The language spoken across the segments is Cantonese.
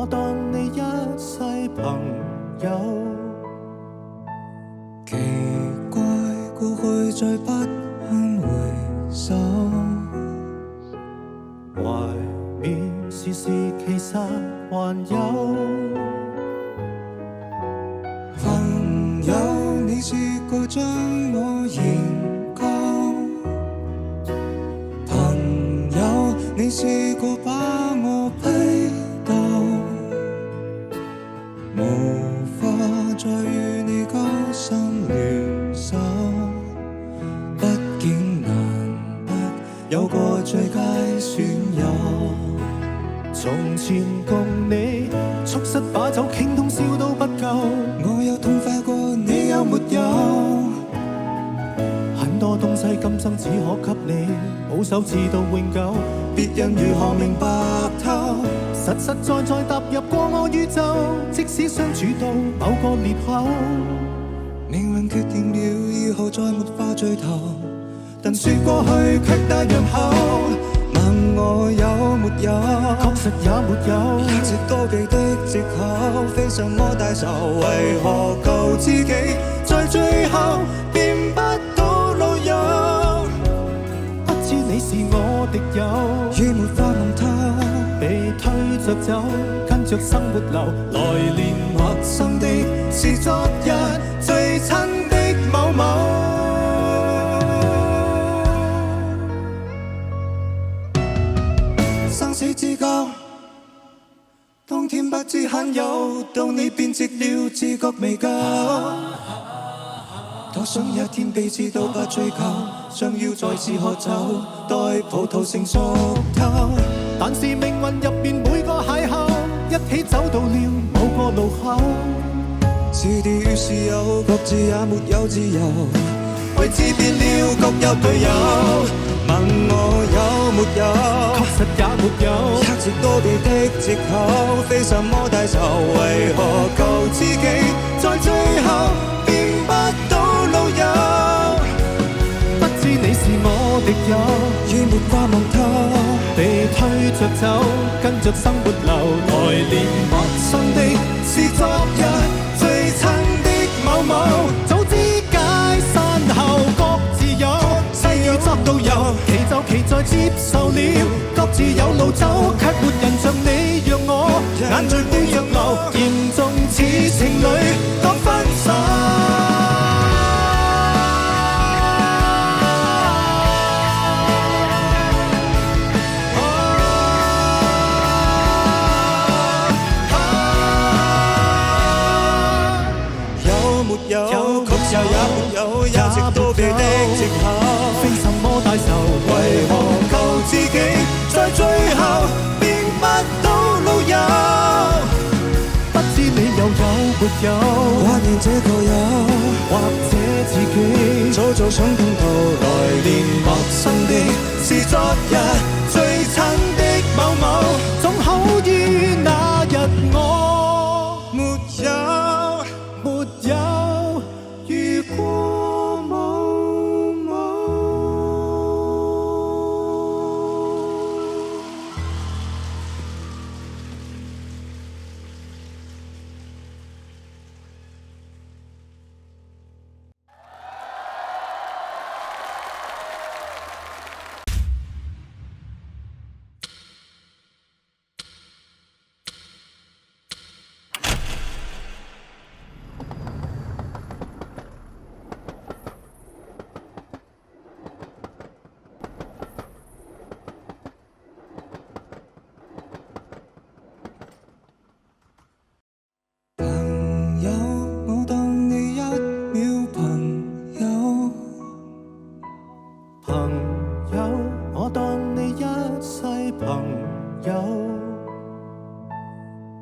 我當你一世朋友。奇怪，過去再不肯回首，懷緬時事其實還有。朋友，你試過將我研究，朋友，你試過把我批鬥，無法再與你交心聯手，畢竟難得有個最佳損友。從前共你促膝把酒傾通宵都不夠，我有痛快過你有沒有？很多東西今生只可給你，保守至到永久。別人如何明白透？實實在在踏入過我宇宙，即使相處到某個裂口，命運決定了以後再沒法聚頭，但說過去卻帶入口。問我有沒有？確實也沒有。一直躲避的藉口，非什麼大仇，為何舊知己在最後變不到老友？不知你是我敵友，已沒法望透，被推着走，跟着生活流，來年陌生的是昨日最親的某某。生死之交，當天不知罕有，到你變直了，自覺未夠。多想一天彼此都不追求，相邀再次喝酒，待葡萄成熟透。但是命運入面每個邂逅，一起走到了某個路口。是敵與是友，各自也沒有自由，為此變了各有隊友。問我有沒有？確實也沒有。一直躲避的藉口，非什麼大仇，為何舊知己在最後變不到老友？不知你是我敵友，已沒法望透，被推着走，跟着生活流，來年陌生的是昨日最親的某某。早知解散後各自有，世遇作導遊，其就其在接受了，各自有路走，卻沒人像你讓我眼淚杯若流，嚴重似情侶剛分手。有，確實也沒有，一直躲避的藉口，非什麼大仇，為何舊知己在最後變不到老友？不知你又有沒有？懷念這個友，或者自己早早想通透，來年陌生的是昨日最親的某某，總好於那日我沒有。沒有遇過某某。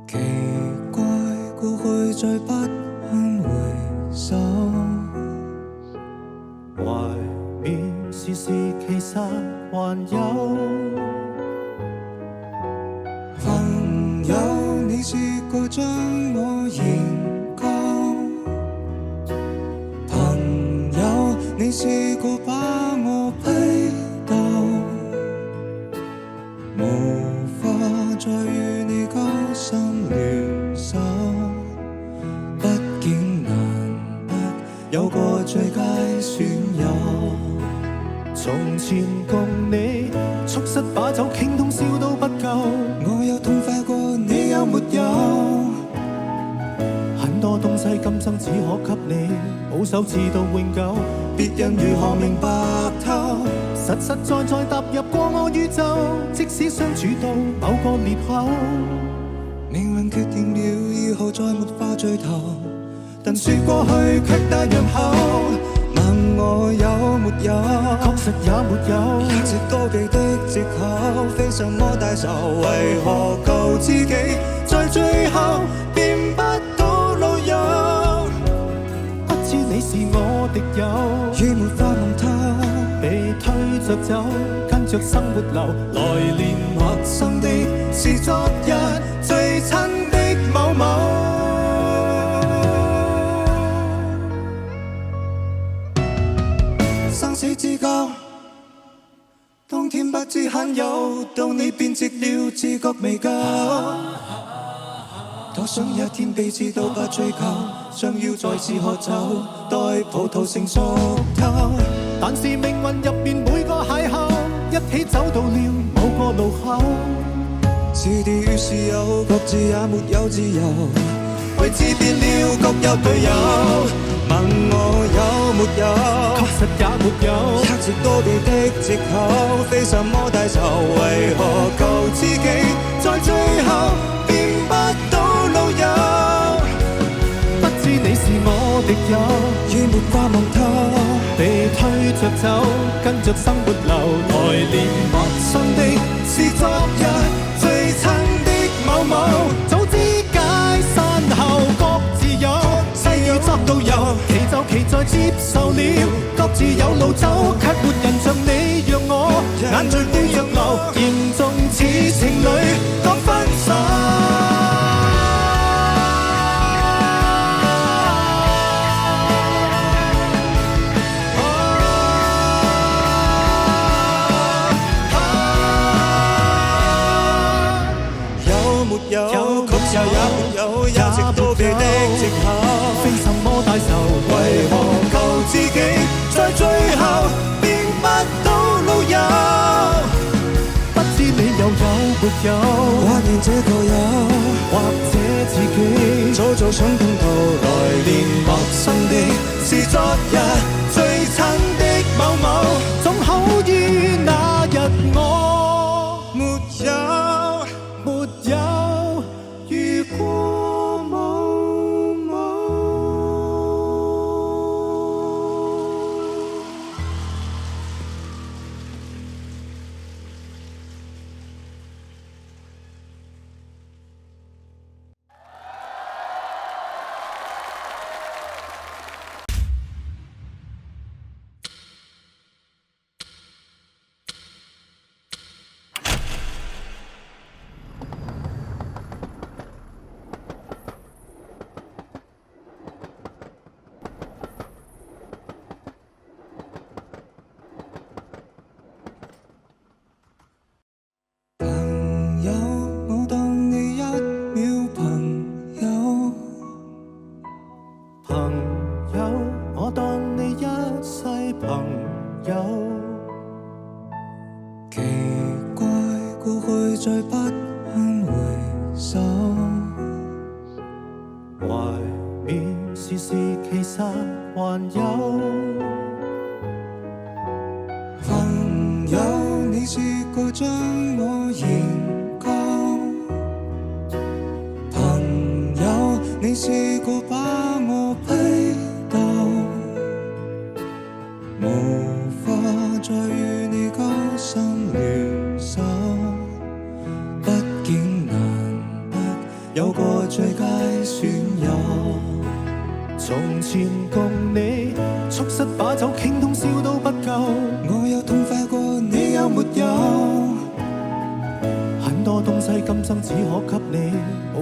奇怪，過去再不肯回首，懷緬時事其實還有。朋友，你試過將我研究，朋友，你試過把我批鬥，無法再與你交心。前共你促膝把酒傾通宵都不夠，我有痛快過你有沒有？很多東西今生只可給你，保守至到永久，別人如何明白透？實實在在踏入過我宇宙，即使相處到某個裂口，命運決定了以後再沒法聚頭，但說過去卻帶人口。問我有沒有？確實也沒有，一直躲避的藉口，非什麼大仇，為何舊知己在最後變不到老友？不知你是我敵友，已沒法望透，被推着走，跟着生活流，來年陌生的是昨日最親的某某。生死之交，當天不知罕有，到你變直了，自覺未夠。多想一天彼此都不追究，相邀再次喝酒，待葡萄成熟透。但是命運入面每個邂逅，一起走到了某個路口。是敵與是友，各自也沒有自由，為此變了各有隊友。問我有沒有？確實也沒有，一直躲避的藉口，非什麼大仇，為何舊知己在最後變不到老友？不知你是我敵友，已沒法望透，被推着走，跟着生活流，來年陌生的是昨日最親的某某，早知解散後各自有，西要執到有，其就其在接受了，各自有路走，卻沒人像你讓我眼淚會若流，嚴重似情侶剛分手。有，確實也沒有，一直躲避的藉口，非什麼大仇，為何舊知己在最後變不到老友？不知你又有沒有？懷念這個友，或者自己早早想通透，來年陌生的是昨日最親的某某，總好於那日我沒有。沒有遇過某某。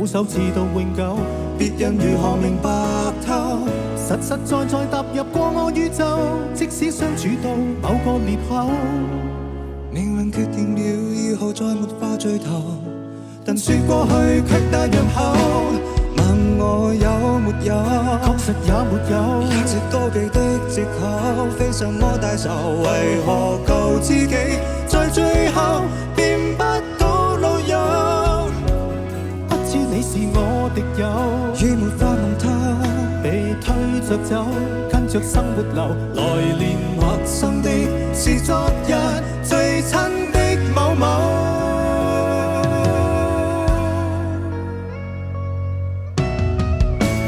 守至到永久，別人如何明白透？實實在在踏入過我宇宙，即使相處到某個裂口，命運決定了以後再沒法聚頭，但說過去卻帶人口。問我有沒有？確實也沒有，一直躲避的藉口，非什麼大仇，為何舊自己，在最後變不到老友。不知你是我敵友，已沒法忘他，被推着走，跟着生活流，來年陌生的是昨日最親的某某。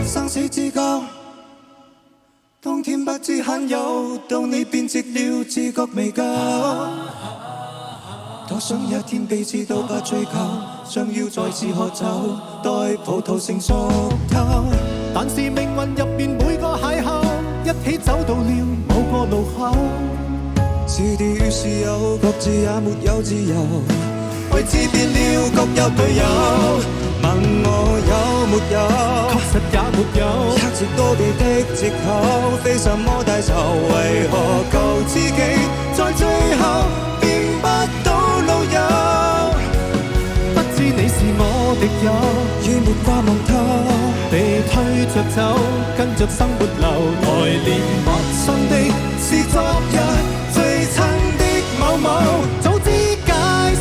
生死之交，當天不知罕有，到你變直了，自覺未夠。多想一天彼此都不追求，想要再次喝酒，待葡萄成熟透。但是命運入邊每個邂逅，一起走到了某個路口。是敵與是友，各自也沒有自由，為此變了各有隊友。問我有沒有，確實也沒有，一直躲避的藉口，非什麼大仇，為何舊知己在最後變不到老友？不知你是我敵友，已沒法忘他，被推着走，跟着生活流，來年陌生的是昨日最親的某某。早知解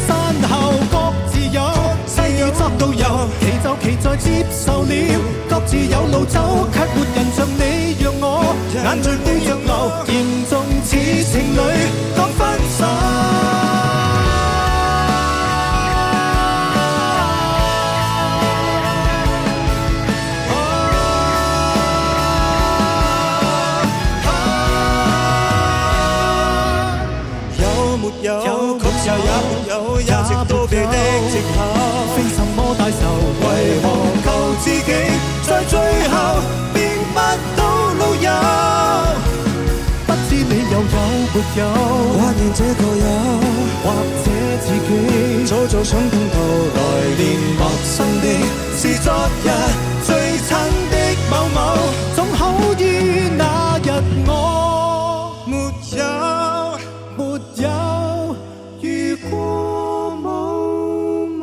散後各自有，西要作導遊，奇就奇在接受了，各自有路走，卻沒人像你讓我眼淚背着流，嚴重似情侶剛分手。有，確實也沒有，一直躲避的藉口，非什麼大仇，為何舊知己在最後變不到老友？不知你又有沒有，懷念這個友，或者自己早早想通到來年陌生的是昨日最親的某某，總好於那日我沒有。沒有遇過某某。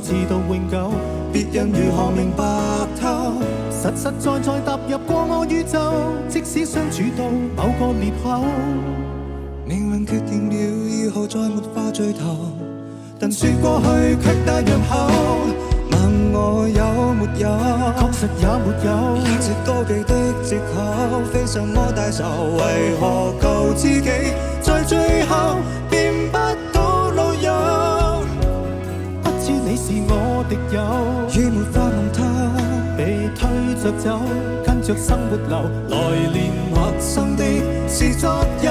直到永久，別人如何明白透？實實在在踏入過我宇宙，即使相處到某個裂口，命運決定了以後再沒法聚頭，但說過去卻帶入口。問我有沒有，確實也沒有，一直躲避的藉口，非什麼大仇，為何舊知己在最後變不到老友？你是我敵友，已沒法忘他，被推着走，跟着生活流，來年陌生的是昨日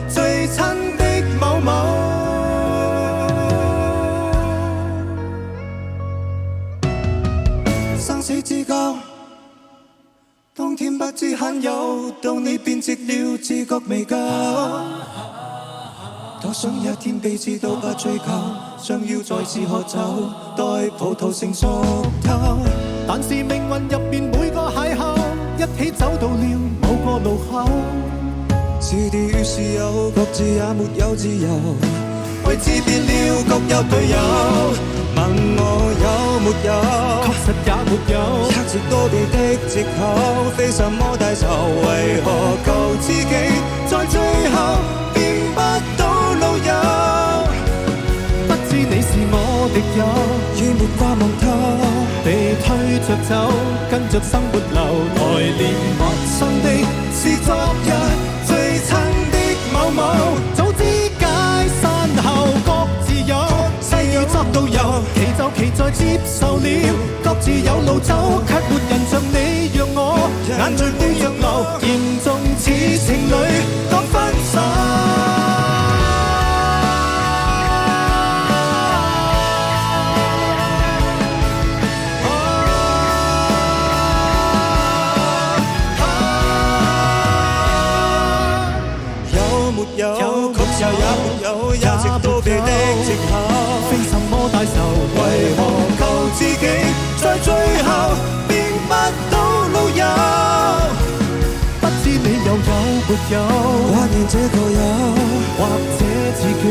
最親的某某。生死之交，當天不知罕有，到你變直了，自覺未夠。多想一天彼此都不追求，將要再次喝酒，待葡萄成熟透。但是命運入邊每個邂逅，一起走到了某個路口。是敵與是友，各自也沒有自由，位置變了，各有隊友。問我有沒有？確實也沒有。測直多地的藉口，非什麼大仇，為何舊知己在最後變不到老友？不知你是我敵友，已沒法望透。被推着走，跟着生活流，來年陌生的是昨日最親的某某，早知解散後各自有，世要作導遊，其就其在接受了，各自有路走，卻沒人像你讓我眼淚背着流，嚴重似情侶剛分手。有，確實也沒有，一直都避的藉口，非什麼大仇，為何舊知己在最後變不到老友？不知你又有沒有？懷念這個友，或者自己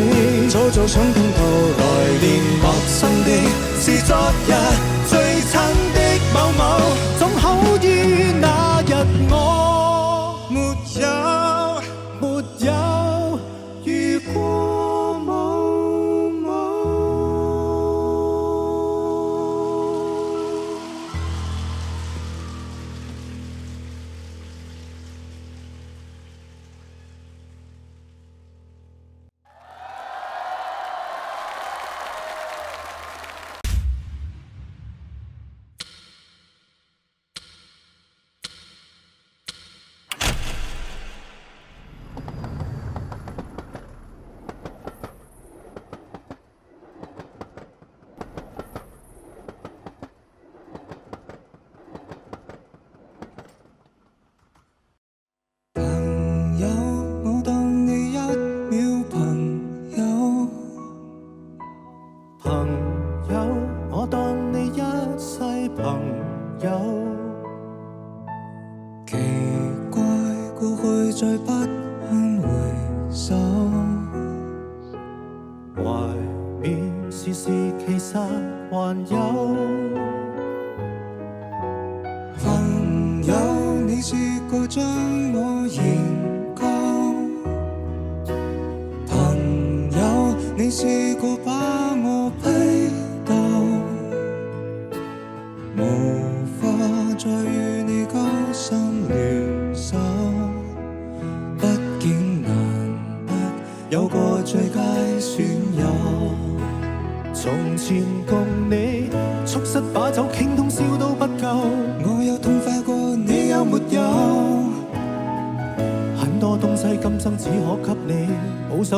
早早想通透，來年陌生的是昨日最親的某某，總好於那日我沒有。沒有。如果冇我，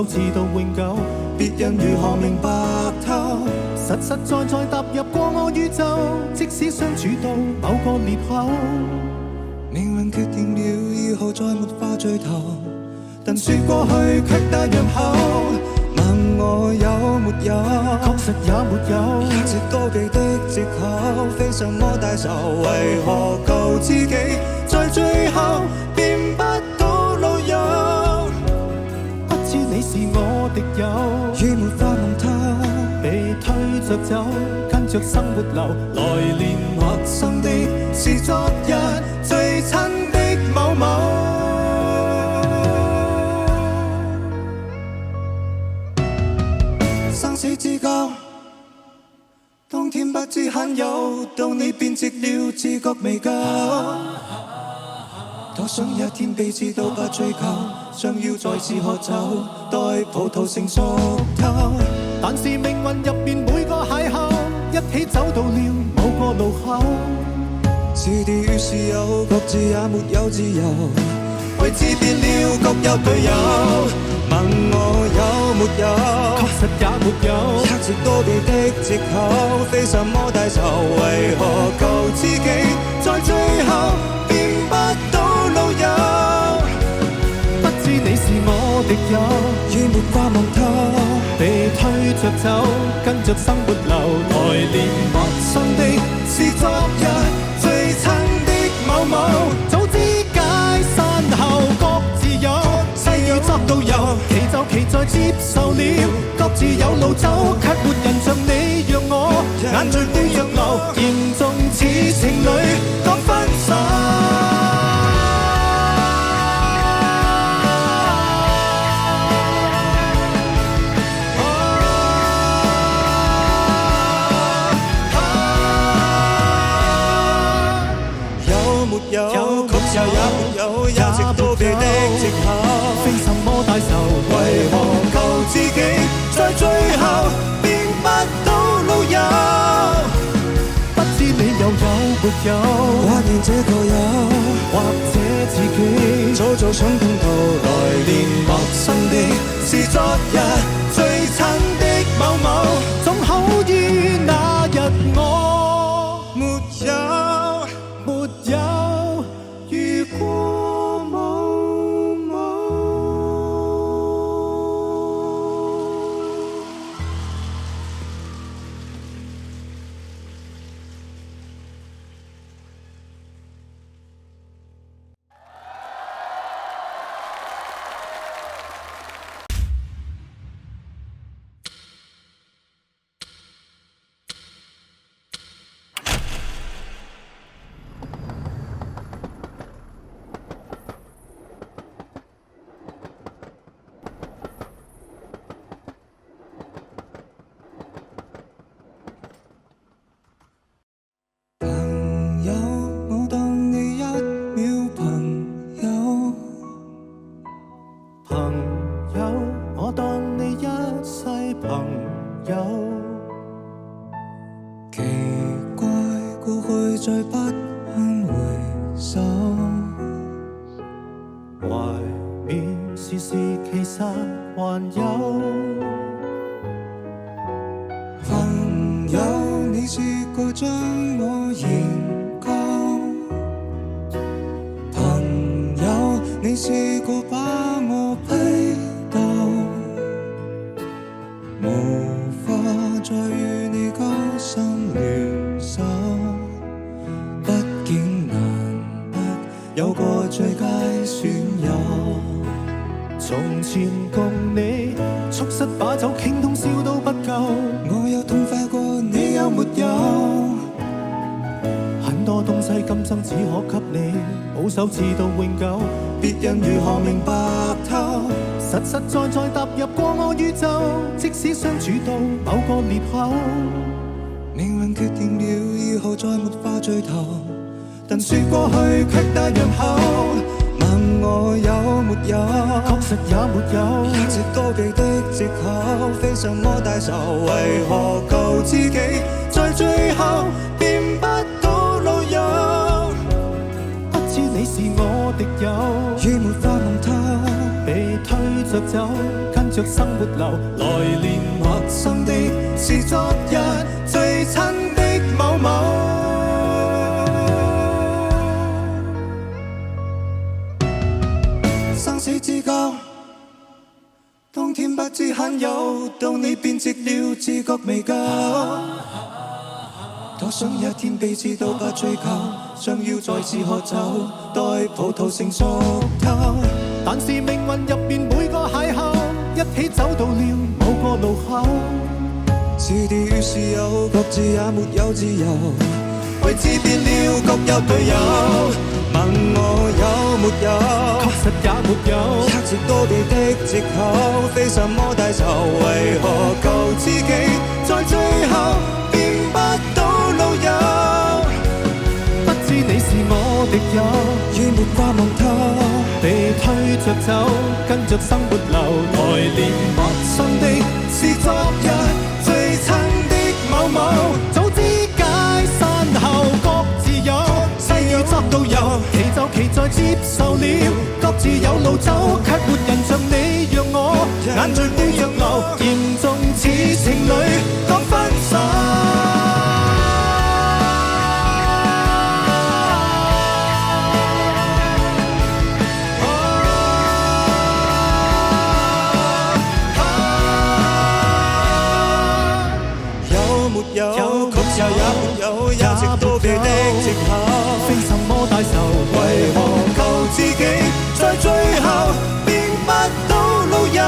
直到永久，別人如何明白透？實實在在踏入過我宇宙，即使相處到某個裂口，命運決定了以後再沒法聚頭，但說過去卻帶讓口。問我有沒有？確實也沒有，一直躲避的藉口，非什麼大仇，為何舊知己在最後變不到老友？你是我敵友，已沒法望透，被推着走，跟着生活流，來年陌生的是昨日最親的某某。生死之交，當天不知罕有，到你變直了，自覺未夠。多想一天彼此都不追究，將要再次喝酒，待葡萄成熟透。但是命運入邊每個邂逅，一起走到了某個路口。是敵與是友，各自也沒有自由，位置變了，各有隊友。問我有沒有？確實也沒有。測直多地的藉口，非什麼大仇，為何舊知己在最後變不到老友？不知你是我敵友，已沒法望透，被推着走，跟着生活流，來年陌生的是昨日最親的某某，早知解散後各自有，西要執到有，其就其在接受了，各自有路走，卻沒人像你讓我眼淚背着流，嚴重似情侶剛分手。有，曲又也沒有，一直都避的藉口，非什麼大仇，為何救自己，在最後變不到路由？不知你又有沒有？懷念這個有，或者自己早早想通透，來年陌生的是昨日最親的某某，總好於那日我沒有。沒有遇過某某。手至到永久，別人如何明白透？實實在在踏入過我宇宙，即使相處到某個裂口，命運決定了以後再沒法聚頭，但說過去卻帶入口。問我有沒有？確實也沒有，一直都避的藉口，非什麼大仇，為何救自己，在最後變不到路由？你是我敵友，已沒法忘透，被推着走，跟着生活流，來年陌生的是昨日最親的某某。生死之交，當天不知罕有，到你變直了，自覺未夠。多想一天彼此都不追究，將要再次喝酒，待葡萄成熟透。但是命運入面每個邂逅，一起走到了某個路口。是敵與是友，各自也沒有自由，為此變了各有隊友。問我有沒有？確實也沒有，一直都避的藉口，非什麼大仇，為何救自己，在最後變不到路由？不知你是我敵友，已沒法望透，被推着走，跟着生活流，來年陌生的是昨日最親的某某，早知解散後各自有，西要執到有，其就其在接受了，各自有路走，卻沒人像你讓我眼淚背着流，嚴重似情侶剛分手。有，一直都俾的藉口。非什麼大仇，為何救自己，在最後變不到老友？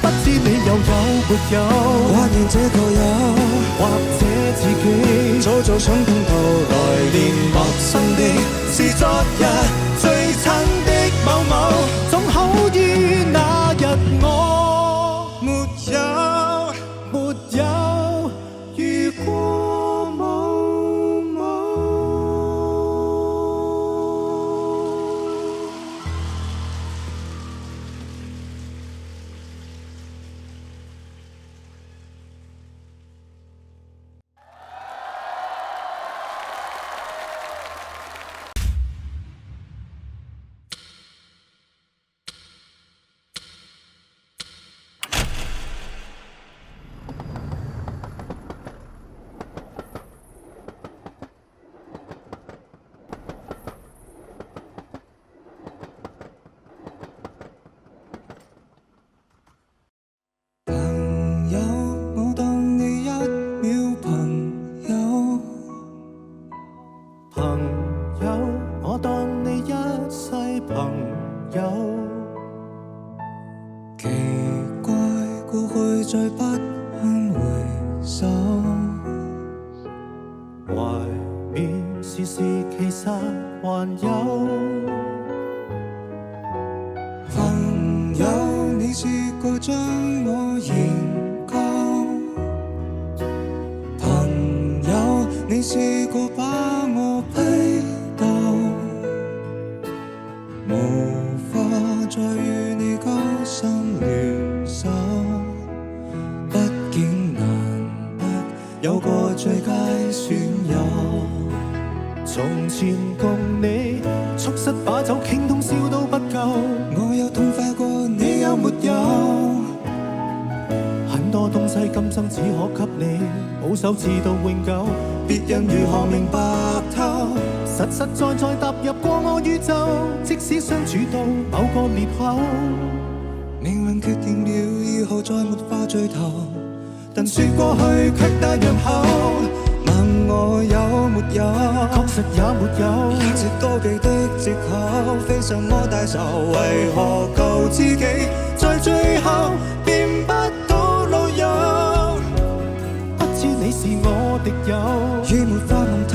不知你又有沒有？懷念這個友，或者自己早早想通到來年陌生的是昨日最親的某某，總好於那日我沒有。沒有遇過某某。朋友，我當你一秒朋友。朋友，我當你一世朋友。奇怪，過去再不肯回首。懷緬時事其實還有。朋友，你試過將我研究。朋友，你試過把我批鬥。無法再與你交心聯手，畢竟難得有個最佳損友。從前共你促膝把酒傾通宵都不夠，我有痛快過你有沒有？很多東西今生只可給你，保守至到永久。別人如何明白透？實實在在踏入過我宇宙，即使相處到某個裂口，命運決定了以後再沒法聚頭，但說過去卻帶入口。問我有沒有？確實也沒有，一直都俾的藉口，非什麼大仇，為何救自己，在最後變不到老友？不知你是我敵友，已沒法望透，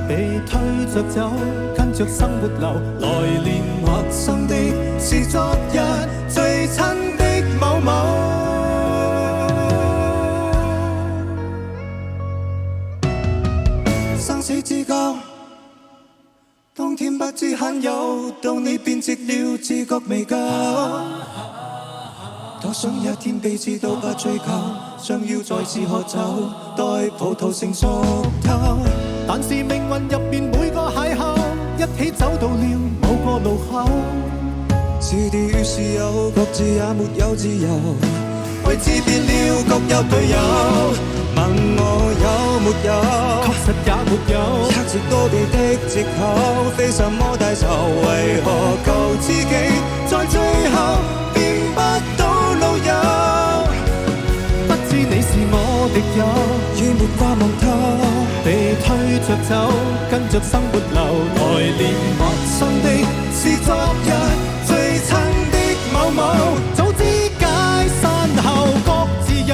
被推着走，跟着生活流，來年陌生的是昨日最親的某某。生死之交，當天不知罕有，到你變直了，自覺未夠。多想一天彼此都不追求，相邀再次喝酒，待葡萄成熟透。但是命運入面每個邂逅，一起走到了某個路口。是敵與是友，各自也沒有自由，為此變了各有隊友。問我有沒有？確實也沒有，一直都俾的藉口，非什麼大仇，為何救自己，在最後變不到老友？不知你是我敵友，已沒法望透，被推着走，跟着生活流，來年陌生的是昨日最親的某某。早知解散後各自有，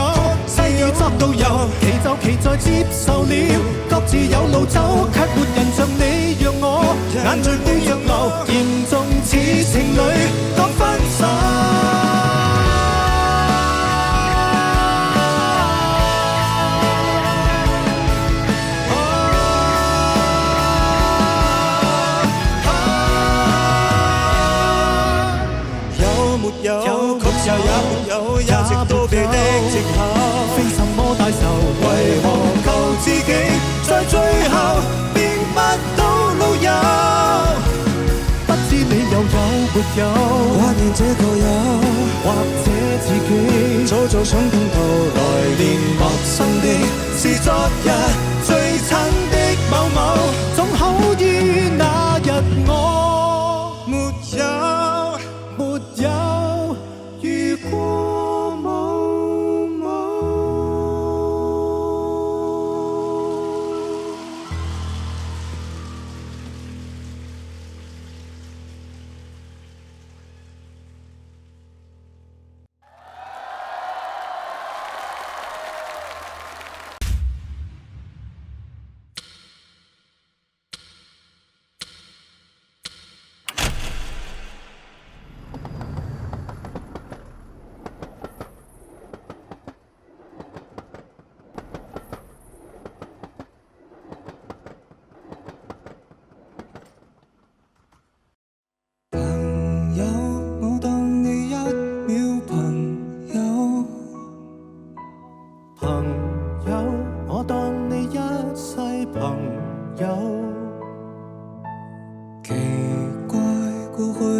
世要作導遊，其就其在接受了，各自有路走，卻沒人像你讓我眼淚般若流，嚴重似情侶剛分手。有，確實也沒有，一直都俾的藉口，非什麼大仇，為何救自己，在最後變不到老友？不知你又有沒有？懷念這個友，或者自己早早想通到來年陌生的是昨日最親的某某，總好於那日我沒有沒有遇過。某某。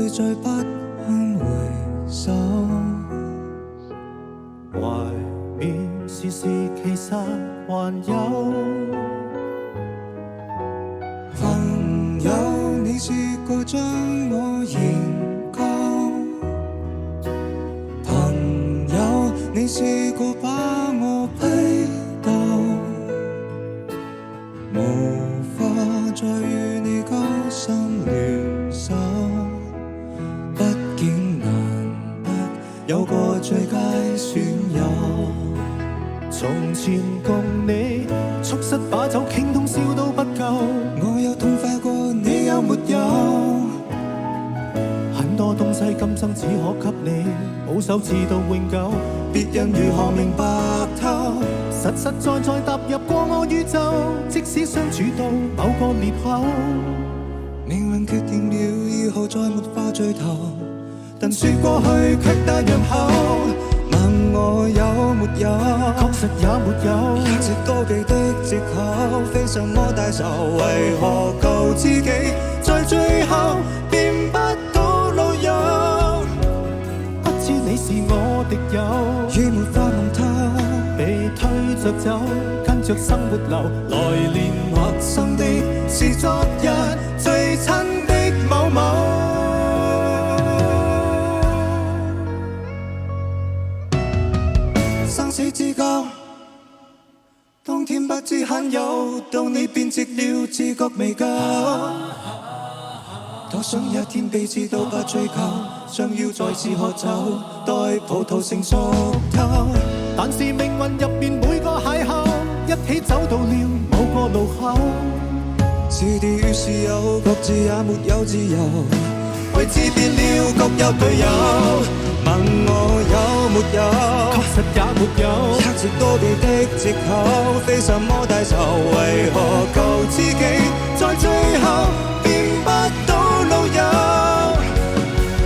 會再不肯回首。懷緬時時其實還有。朋友，你試過將我研究？朋友，你試過把我批鬥？無法再與你交心聯手，畢竟難得有個最佳損友。從前共你促膝把酒傾通宵都不夠，我有痛快過你有沒有？很多東西今生只可給你，保守至到永久。別人如何明白透，實實在在踏入過我宇宙。即使相處到某個裂口，命運決定了以後再沒法聚頭，但說過去卻帶人口。問我有沒有？確實也沒有，一直躲避的藉口，非什麼大仇，為何舊知己在最後變不到老友？不知你是我敵友，已沒法望透，被推着走，跟着生活流，來年陌生的是昨日最親的某某。生死之交，當天不知罕有，到你變直了，自覺未夠。多想一天彼此都不追究，相邀再次喝酒，待葡萄成熟透。但是命運入面每個邂逅，一起走到了某個路口。是敵與是友，各自也沒有自由，為此變了各有隊友。問我有沒有？確實也沒有，一直躲避的藉口，非什麼大仇，為何舊知己在最後變不到老友？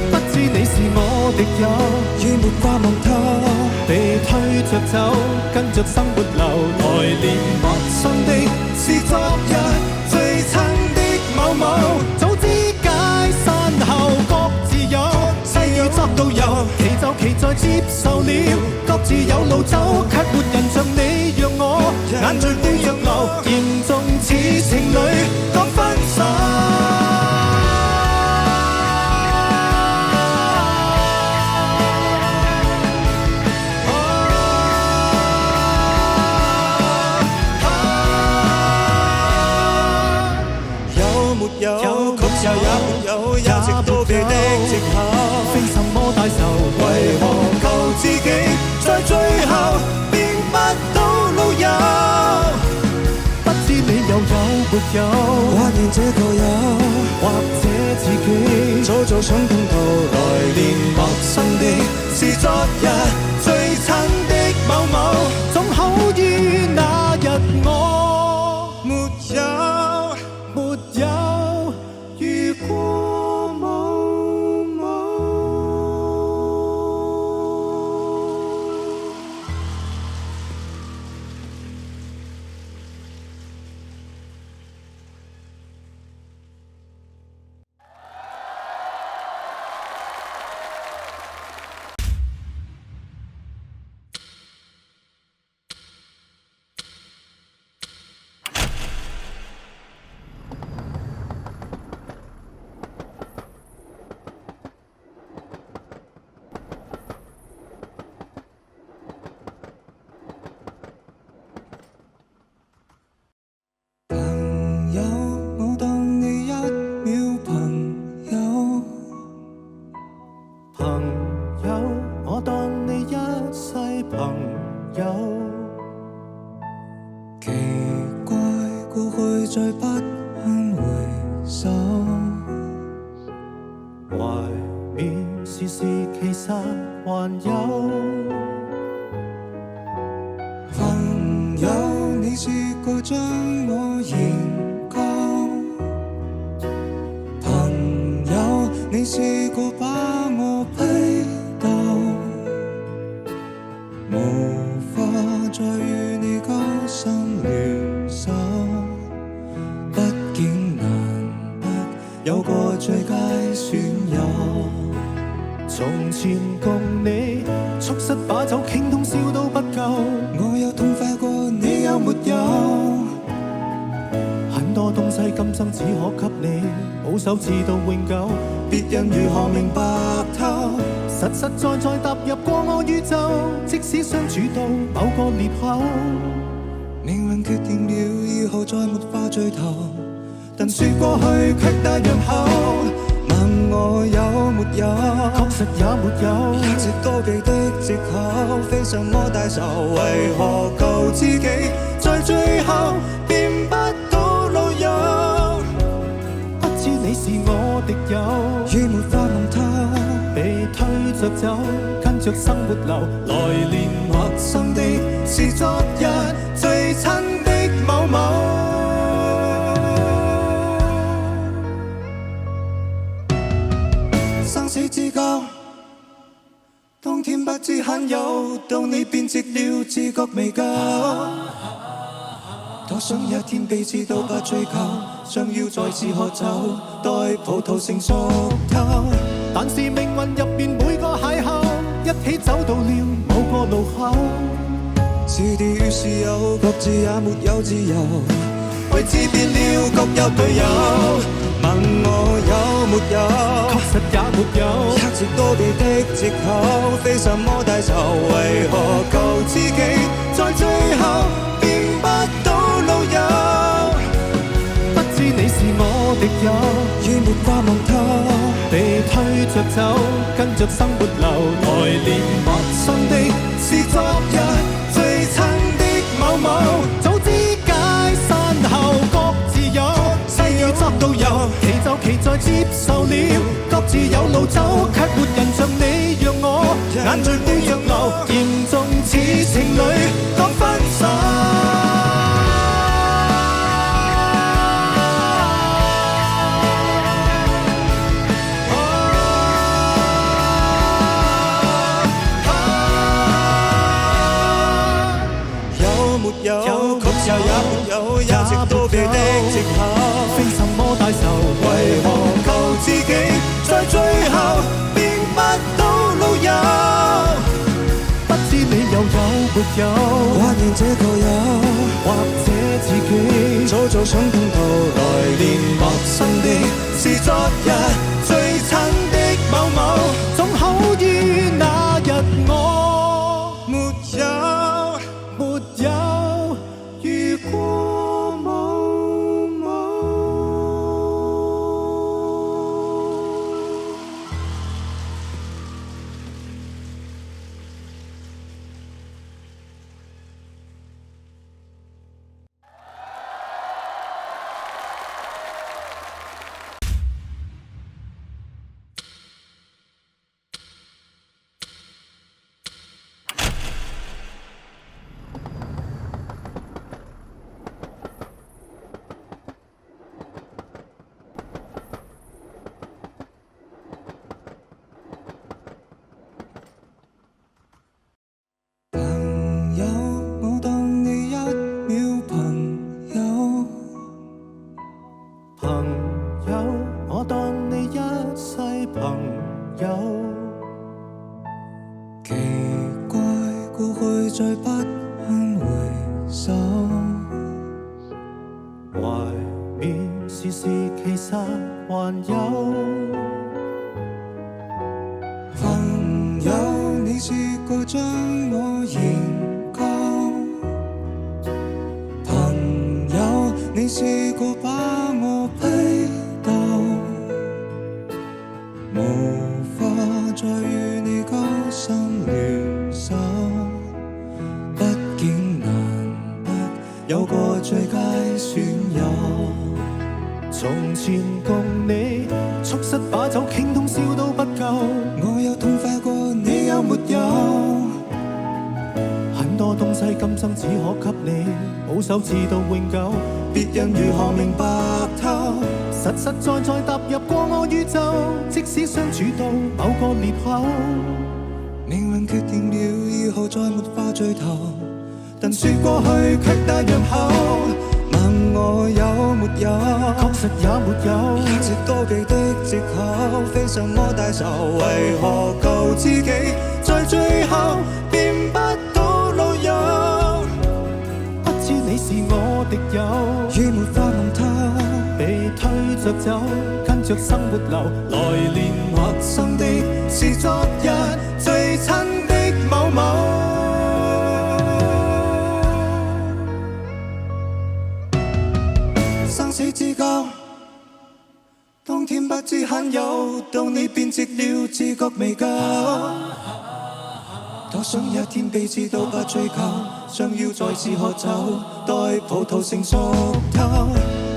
不知你是我敵友，已沒法望透，被推着走，跟着生活流，來年陌生的是昨日最親的某某。早知解散後各自有，西要執到有，其就其在接受了，各自有路走，卻沒人像你讓我眼淚會若流，嚴重似情侶剛分手。有，確實也沒有，一直躲避的藉口，非什麼大仇，為何舊知己在最後變不到老友？不知你又有沒有？懷念這個友，或者自己早早想通透，來年陌生的是昨日最親的某某，總好於那日我沒有，沒有遇過某某。朋友，我當你一秒朋友，朋友，我當你一世朋友。奇怪過去再不肯回首，懷緬時時其實還有。朋友，你試過將我研究？朋友，你試過把我批鬥？無法再與你交心聯手，畢竟難得有個最佳損友。從前共你促膝把酒傾通宵都不夠，我有痛快過你有沒有？很多東西今生只可給你，保守至到永久，別人如何明白透？實實在在踏入過我宇宙，即使相處到某個裂口，命運決定了以後再沒法聚頭，但說過去卻帶入口。問我有沒有？確實也沒有，一直躲避的藉口，非什麼大仇，為何救自己，在最後變不到老友？不知你是我敵友，已沒法忘透，被推着走，跟着生活流，來年陌生的是昨日最親的某某。生死之交，當天不知罕有，到你變直了，自覺未夠。多想一天彼此都不追究，相邀再次喝酒，待葡萄成熟透。但是命運入面每個邂逅，一起走到了某個路口。是敵與是友，各自也沒有自由，為自變了各有隊友。問我有沒有？確實也沒有，一直躲避的藉口，非什麼大仇，為何救自己，在最後變不到老友？不知你是我敵友，已沒法望透，被推着走，跟着生活流，來年陌生的是昨日最親的某某。早知解散後各自有，西與執都有，奇就奇在接受了，各自有路走，卻沒人像你讓我眼淚會若流，嚴重似情侶講分手。有，確實也沒有，一直躲避的藉口，非什麼大仇，為何救自己，在最後變不到老友？不知你又有沒有？懷念這個友，或者自己早早想通透，來年陌生的是昨日最親的某某，總好於那日我沒有。沒有遇過某某。再不肯回首，懷緬時時其實還有朋友，你試過將我研究，朋友，你試過把我批鬥，無法再與你交心聯手。有個最佳損友，從前共你促膝把酒傾通宵都不夠，我有痛快過你有沒有？很多東西今生只可給你，保守至到永久，別人如何明白透？實實在在踏入過我宇宙，即使相處到某個裂口，命運決定了以後再沒法聚頭。但說過去卻帶入口，問我有沒有？確實也沒有。一直躲避的藉口，非什麼大仇，為何救自己，在最後變不到老友？不知你是我敵友，已沒法忘透，被推着走，跟着生活流，來年陌生的是昨日最親的某某。生死之交，當天不知罕有，到你變寂了，自覺未夠。多想一天彼此都不追究，將要再次喝酒，待葡萄成熟透。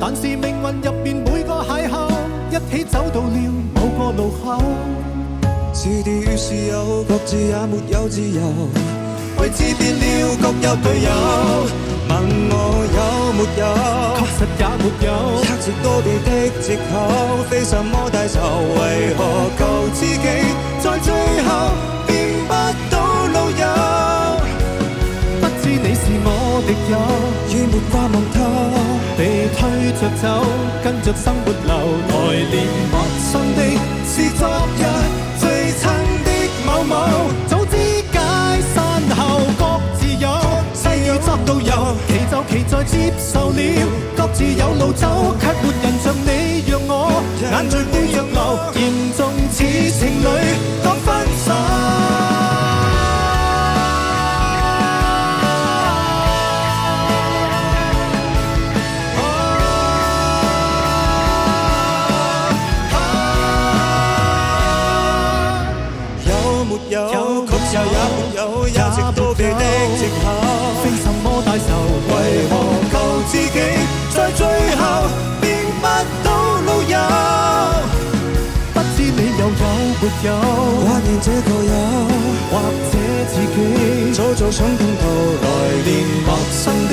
但是命運入面每個邂逅，一起走到了某個路口。是敵與是友，各自也沒有自由，為自變了各有隊友。問我有沒有？確實也沒有。一直躲避的藉口，非什麼大仇，為何救自己，在最後變不到老友？不知你是我敵友，已沒法望透，被推着走，跟着生活流，來年陌生的是昨日最親的某某。早知解散後各自有，世要作導遊，其就其在接受了，各自有路走，卻沒人像你讓我眼淚會若流，嚴重似情侶剛分手。有，確實也沒有，一直躲避的藉口，非什麼大仇，為何救自己，在最後變不到老友？不知你又有沒有？懷念這個友，或者自己早早想通透，來年陌生的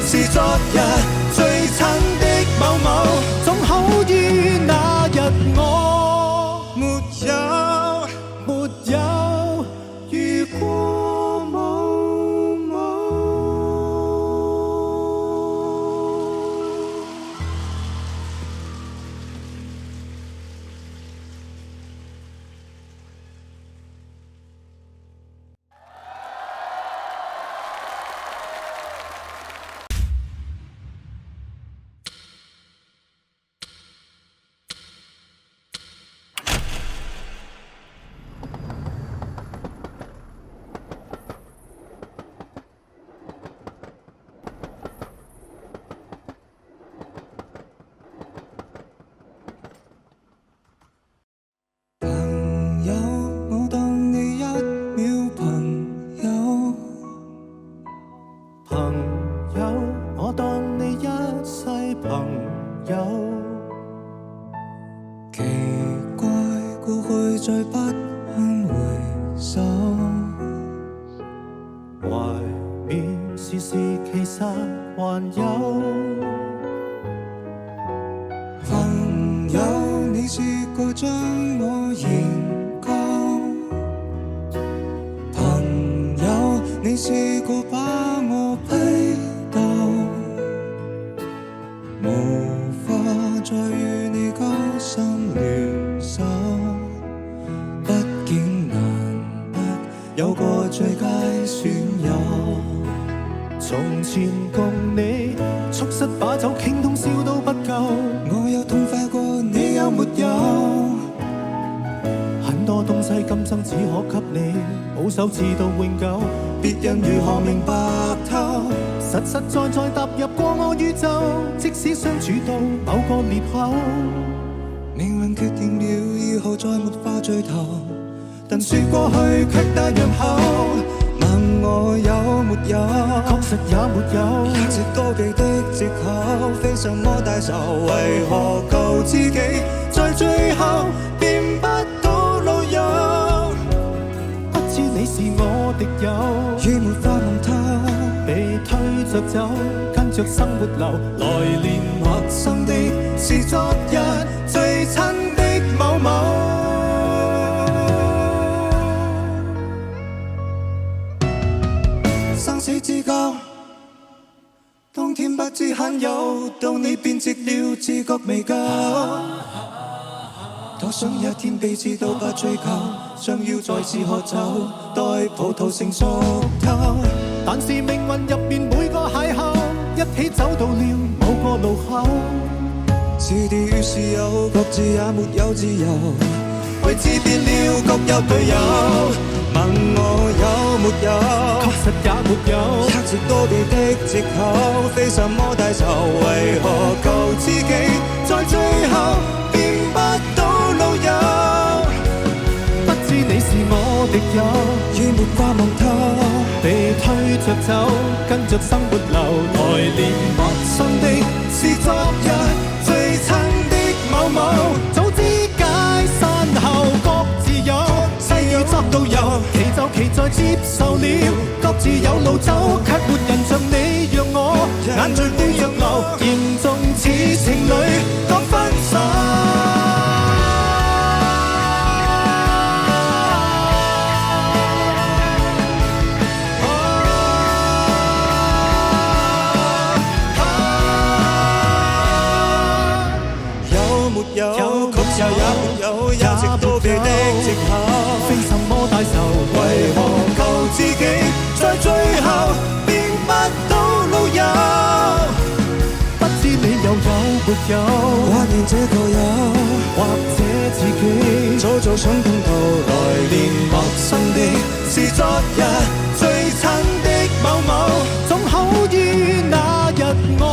是昨日最親的某某，總好於那日我沒有，沒有。如果冇我，直到永久，別人如何明白透？實實在在踏入過我宇宙，即使相處到某個裂口，命運決定了以後再沒法聚頭，但說過去卻帶傷口。問我有沒有？確實也沒有。一直躲避的藉口，非什麼大仇，為何救自己，在最後變不到老友？知你是我敵友，已沒法望透，被推着走，跟着生活流，來年陌生的是昨日最親的某某。生死之交，當天不知罕有，到你變直了，自覺未夠。多想一天彼此都不追究，想要再次喝酒，待葡萄成熟透。但是命運入面每個邂逅，一起走到了某個路口。是敵與是友，各自也沒有自由，位置變了，各有隊友。問我有沒有？確實也沒有。測直多忌的藉口，非什麼大仇，為何舊知己在最後變不到老友？不知你是我敵友，已沒法望透。被推着走，跟着生活流，來年陌生的是昨日最親的某某，早知解散後各自有，西要執到有，其就其在接受了，各自有路走，卻沒人像你讓我眼淚會若流，嚴重似情侶剛分手。有，確實也沒有，一直都避的藉口，非什麼大仇，為何舊知己在最後變不到老友？不知你又有沒有懷念這個友，或者自己早早想通透，來年陌生的是昨日最親的某某，總好於那日我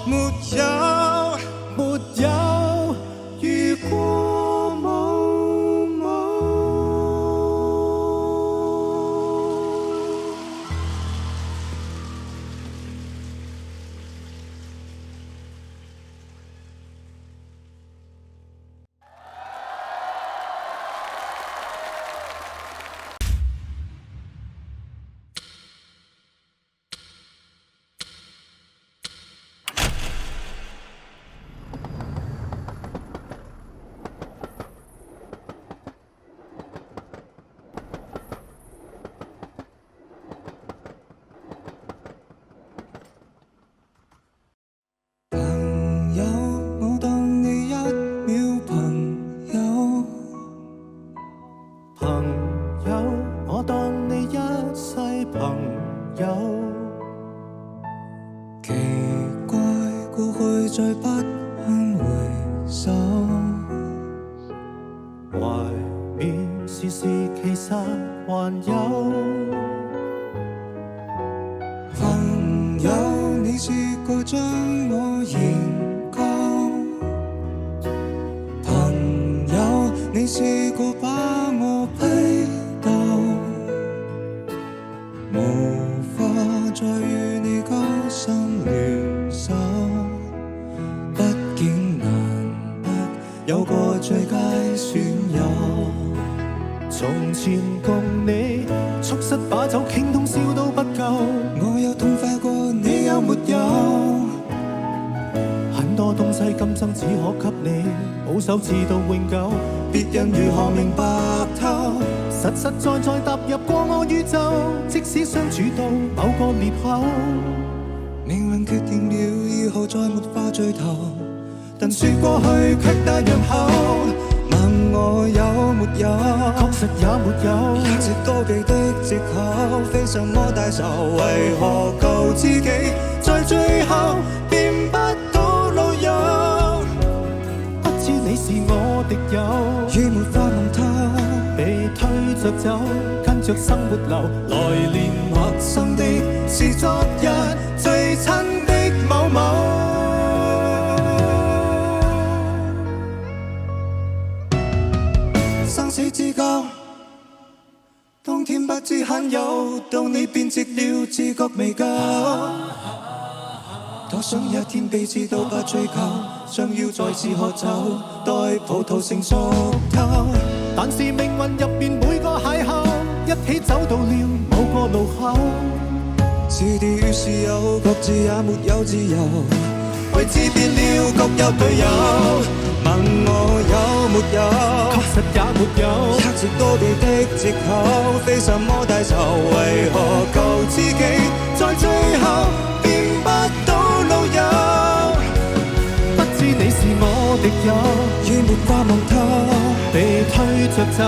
沒有，沒有。如果某某手至到永久，別人如何明白透？實實在在踏入過我宇宙，即使相處到某個裂口，命運決定了以後再沒法聚頭，但說過去卻帶入口。問我有沒有？確實也沒有。一直多忌的藉口，非什麼大仇，為何舊知己在最後變不到老友？你是我敵友，已沒法望透，被推着走，跟着生活流，來年陌生的是昨日最親的某某。生死之交，當天不知罕有，到你變直了，自覺未夠。多想一天彼此都不追求，想要再次喝酒，待葡萄成熟透。但是命運入面每個邂逅，一起走到了某個路口。是敵與是友，各自也沒有自由，位置變了，各有隊友。問我有沒有？確實也沒有。測直多忌的藉口，非什麼大仇，為何舊知己在最後變不到老友？有，已沒法忘他，被推着走，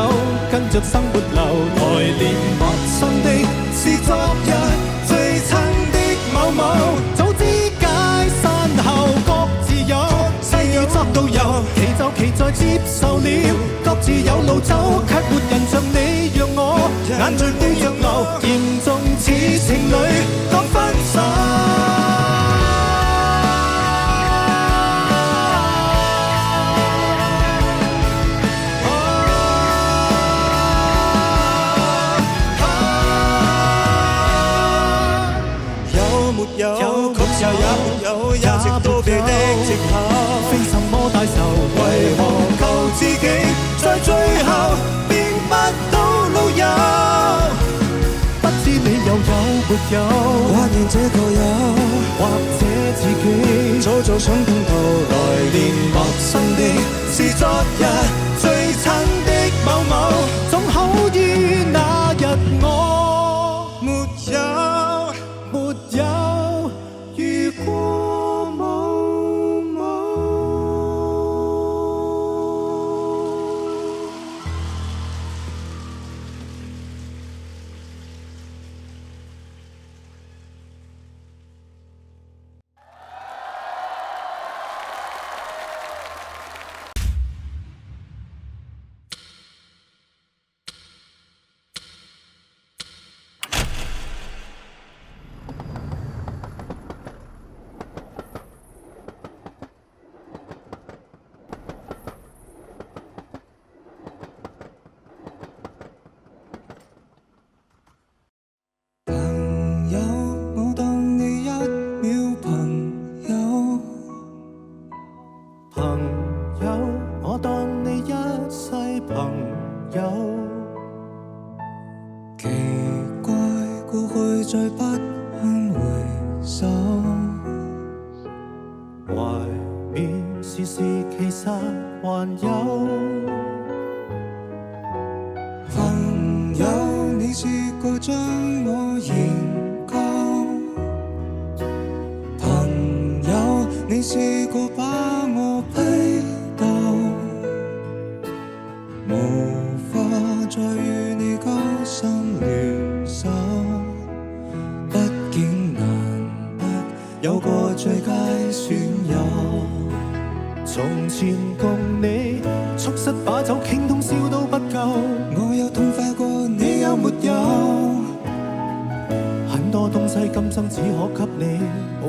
跟着生活流，來年陌生的是昨日最親的某某，早知解散後各自有，西與側都有，其就其在接受了，各自有路走，卻沒人像你讓我眼淚會若流，嚴重似情侶講分手。有，確實也沒有，一直都別的藉口，非什麼大仇，為何救自己，在最後變不到老友？不知你又有沒有？或然這個有，或者自己早早想通透，來年陌生的是昨日最親的某某，總好於那日我沒有。沒有遇過某某。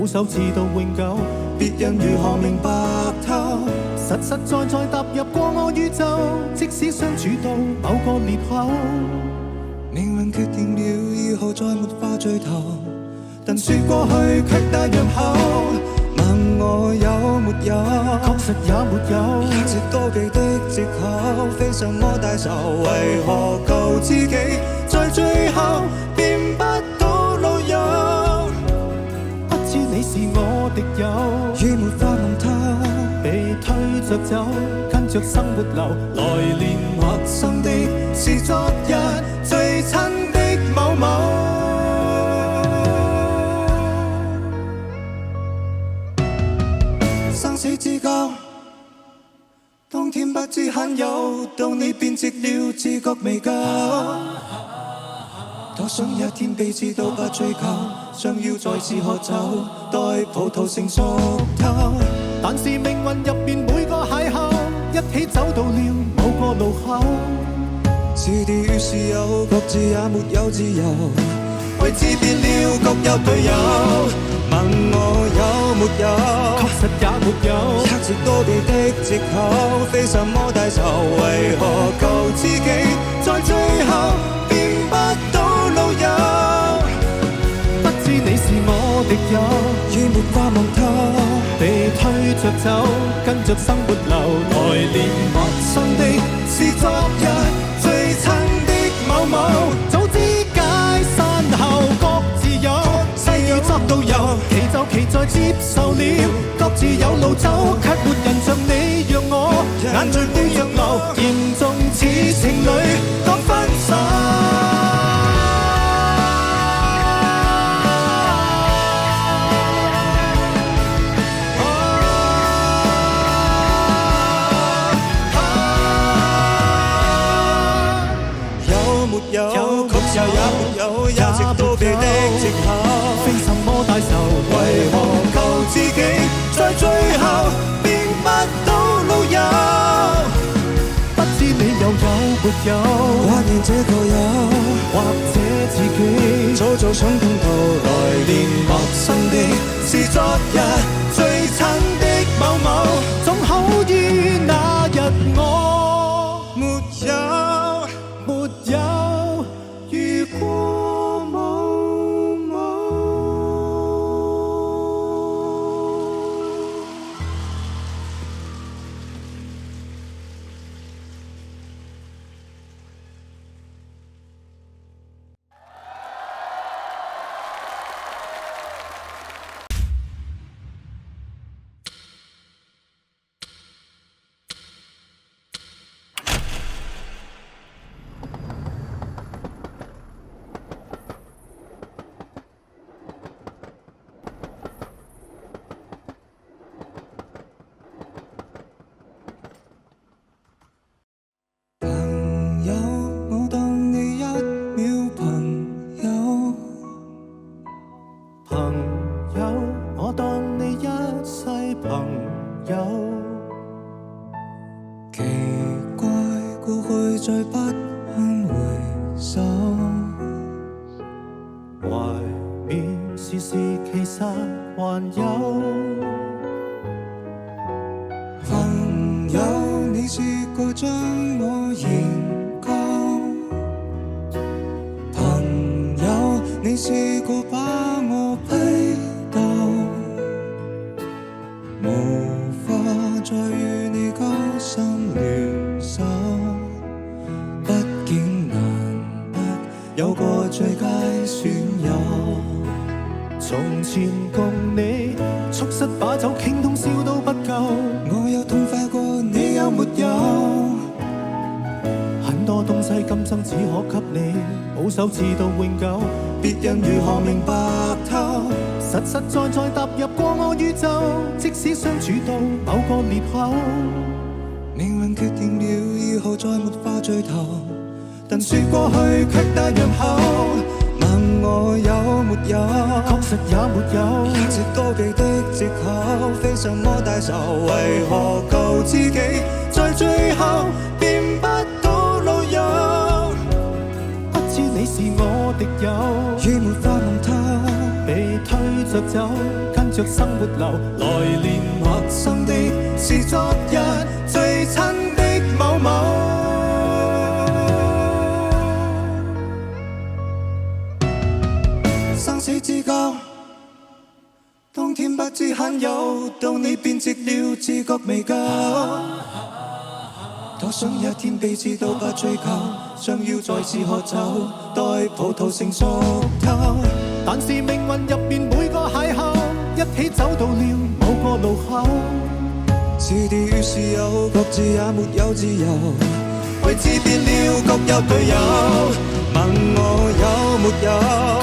手至到永久，別人如何明白透？實實在在踏入過我宇宙，即使相處到某個裂口，命運決定了以後再沒法聚頭，但說過去卻帶入口。問我有沒有？確實也沒有，一直都避的藉口，非什麼大仇，為何救自己，在最後變不到老友？你是我敵友，已沒法忘他，被推着走，跟着生活流，來年陌生的是昨日最親的某某。生死之交，當天不知罕有，到你變直了，自覺未夠。多想一天彼此都不追究，相要再次喝酒，待葡萄成熟透。但是命運入面每個邂逅，一起走到了某個路口。是敵與是友，各自也沒有自由，為此變了各有隊友。問我有沒有？確實也沒有，一直都避的藉口，非什麼大仇，為何救自己，在最後變不到老友？不知你是我敵友，已沒法忘他，被推着走，跟着生活流，來年陌生的是昨日最親的某某，早知解散後各自有，西與側都有，其就其在接受了，各自有路走，卻沒人像你讓我眼淚會若流，嚴重似情侶講分手。有，曲折也沒有，一直都被的藉口。非什麼大仇，為何救自己，在最後變不到老友？不知你又有沒有？懷念這個友，或者自己早早想通透，來年陌生的是昨日最親的某某，總好於那日我沒有。沒有遇過某某。朋友，我當你一秒朋友。朋友，我當你一世朋友。奇怪，過去再不肯回首，懷緬時時其實還有。朋友，你試過將我研究，朋友，你試過把我批鬥，無法再與你交心聯手，畢竟難得有個最佳損友。從前共你促膝把酒傾通宵都不夠，我有痛快過你有沒有？很多東西今生只可給你，保守至到永久。別人如何明白透？實實在在踏入過我宇宙，即使相處到某個裂口，命運決定了以後再沒法聚頭，但說過去卻帶人口。問我有沒有？確實也沒有，一直都被的藉口，非什麼大仇，為何救自己，在最後變不到老友？不知你是我敵友，已沒法望透，被推着走，跟着生活流，來年陌生的是昨日最親的某某。生死之交，當天不知罕有，到你變直了，自覺未夠。多想一天彼此都不追究，相邀再次喝酒，待葡萄成熟透。但是命運入面每個邂逅，一起走到了某個路口。是敵與是友，各自也沒有自由，為此變了各有隊友。問我有沒有？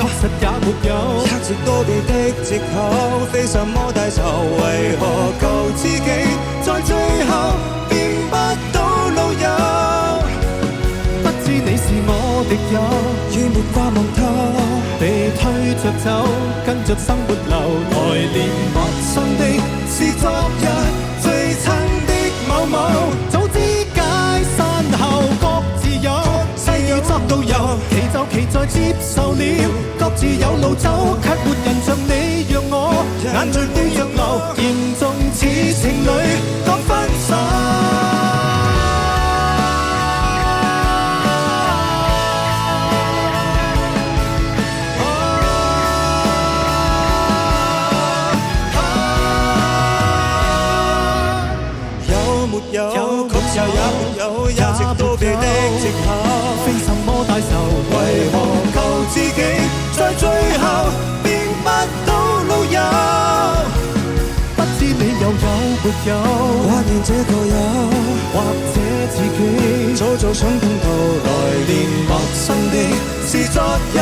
確實也沒有，一直都被的藉口，非什麼大仇，為何救自己，在最後變不到老友？不知你是我敵友，已沒法望透，被推着走，跟着生活流，來年陌生的是昨日最親的某某。早知解散後各自有，西要執到有，其就其在接受了，各自有路走，卻沒人像你讓我眼淚會若流，嚴重似情侶剛分手。有，曲折也沒有，一直都被的藉口，非什麼大仇，為何救自己，在最後變不到老友？不知你又有沒有？懷念這個友，或者自己早早想通透，來年陌生的是昨日